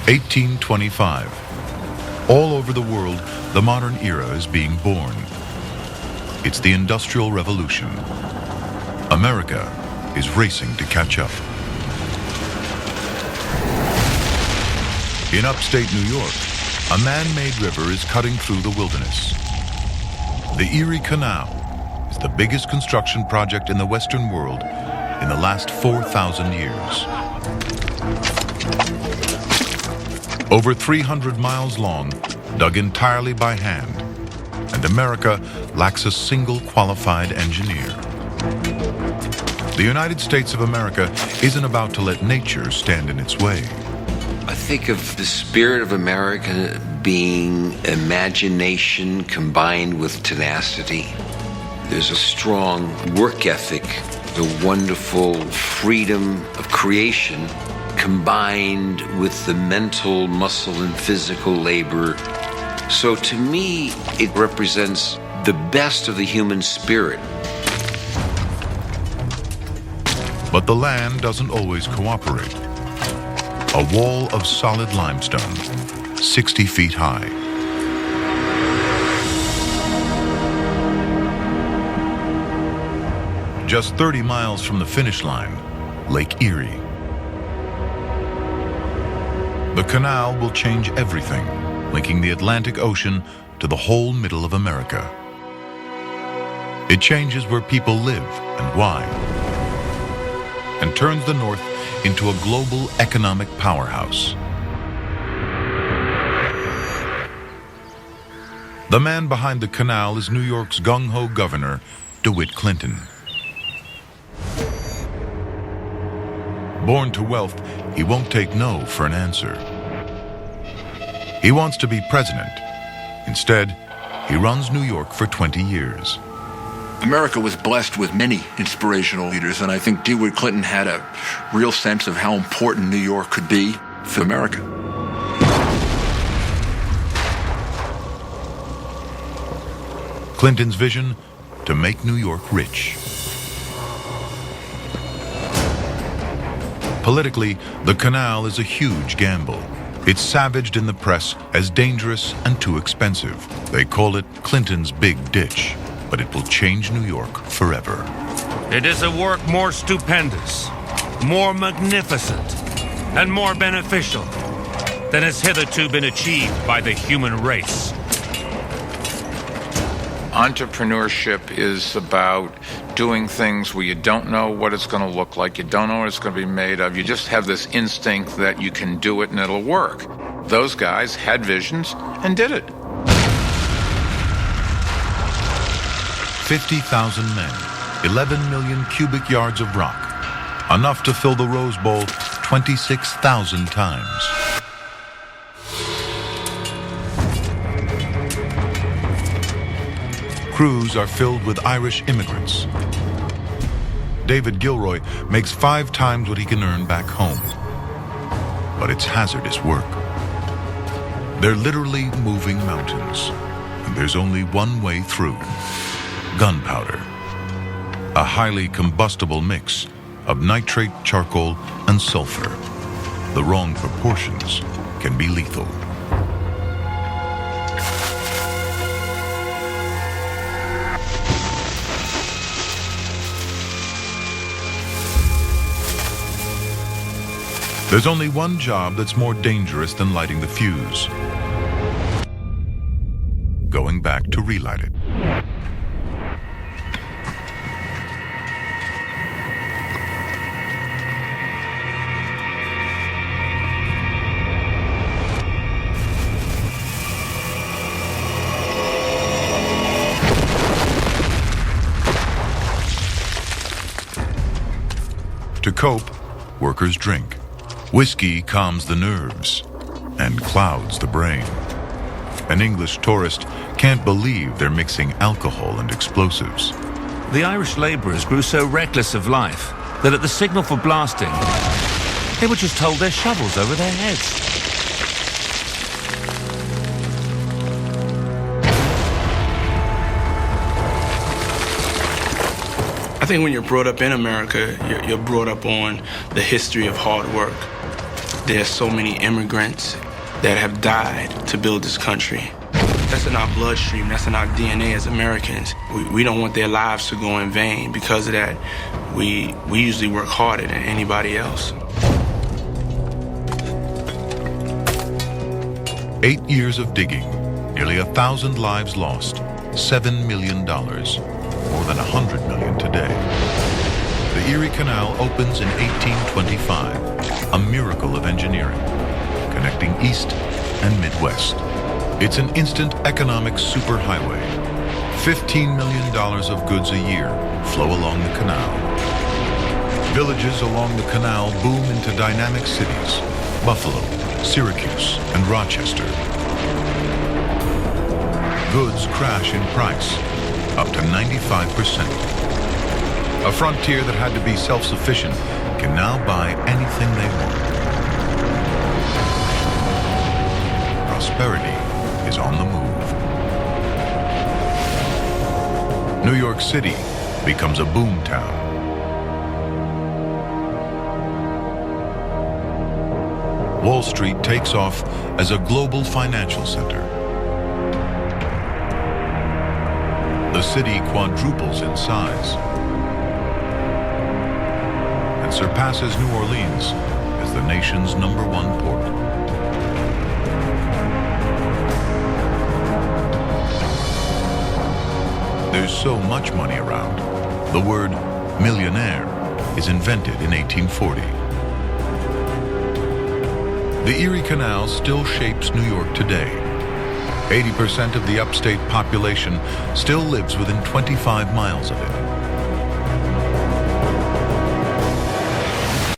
1825. All over the world, the modern era is being born. It's the Industrial Revolution. America is racing to catch up. In upstate New York, a man-made river is cutting through the wilderness. The Erie Canal is the biggest construction project in the Western world in the last 4,000 years. Over 300 miles long, dug entirely by hand, and America lacks a single qualified engineer. The United States of America isn't about to let nature stand in its way. I think of the spirit of America being imagination combined with tenacity. There's a strong work ethic, the wonderful freedom of creation combined with the mental, muscle, and physical labor. So to me, it represents the best of the human spirit. But the land doesn't always cooperate. A wall of solid limestone, 60 feet high. Just 30 miles from the finish line, Lake Erie. The canal will change everything, linking the Atlantic Ocean to the whole middle of America. It changes where people live and why, and turns the North into a global economic powerhouse. The man behind the canal is New York's gung-ho governor, DeWitt Clinton. Born to wealth, he won't take no for an answer. He wants to be president. Instead, he runs New York for 20 years. America was blessed with many inspirational leaders, and I think DeWitt Clinton had a real sense of how important New York could be for America. Clinton's vision: to make New York rich. Politically, the canal is a huge gamble. It's savaged in the press as dangerous and too expensive. They call it Clinton's big ditch, but it will change New York forever. It is a work more stupendous, more magnificent, and more beneficial than has hitherto been achieved by the human race. Entrepreneurship is about doing things where you don't know what it's going to look like, you don't know what it's going to be made of, you just have this instinct that you can do it and it'll work. Those guys had visions and did it. 50,000 men, 11 million cubic yards of rock, enough to fill the Rose Bowl 26,000 times. Crews are filled with Irish immigrants. David Gilroy makes 5 times what he can earn back home. But it's hazardous work. They're literally moving mountains, and there's only one way through: gunpowder, a highly combustible mix of nitrate, charcoal, and sulfur. The wrong proportions can be lethal. There's only one job that's more dangerous than lighting the fuse: going back to relight it. To cope, workers drink. Whiskey calms the nerves and clouds the brain. An English tourist can't believe they're mixing alcohol and explosives. The Irish labourers grew so reckless of life that at the signal for blasting, they were just told their shovels over their heads. I think when you're brought up in America, you're brought up on the history of hard work. There's so many immigrants that have died to build this country. That's in our bloodstream, that's in our DNA as Americans. We don't want their lives to go in vain. Because of that, we usually work harder than anybody else. 8 years of digging, nearly 1,000 lives lost, $7 million, more than $100 million today. The Erie Canal opens in 1825, a miracle of engineering, connecting East and Midwest. It's an instant economic superhighway. $15 million of goods a year flow along the canal. Villages along the canal boom into dynamic cities: Buffalo, Syracuse, and Rochester. Goods crash in price, up to 95%. A frontier that had to be self-sufficient can now buy anything they want. Prosperity is on the move. New York City becomes a boom town. Wall Street takes off as a global financial center. The city quadruples in size and surpasses New Orleans as the nation's #1 port. There's so much money around. The word millionaire is invented in 1840. The Erie Canal still shapes New York today. 80% of the upstate population still lives within 25 miles of it.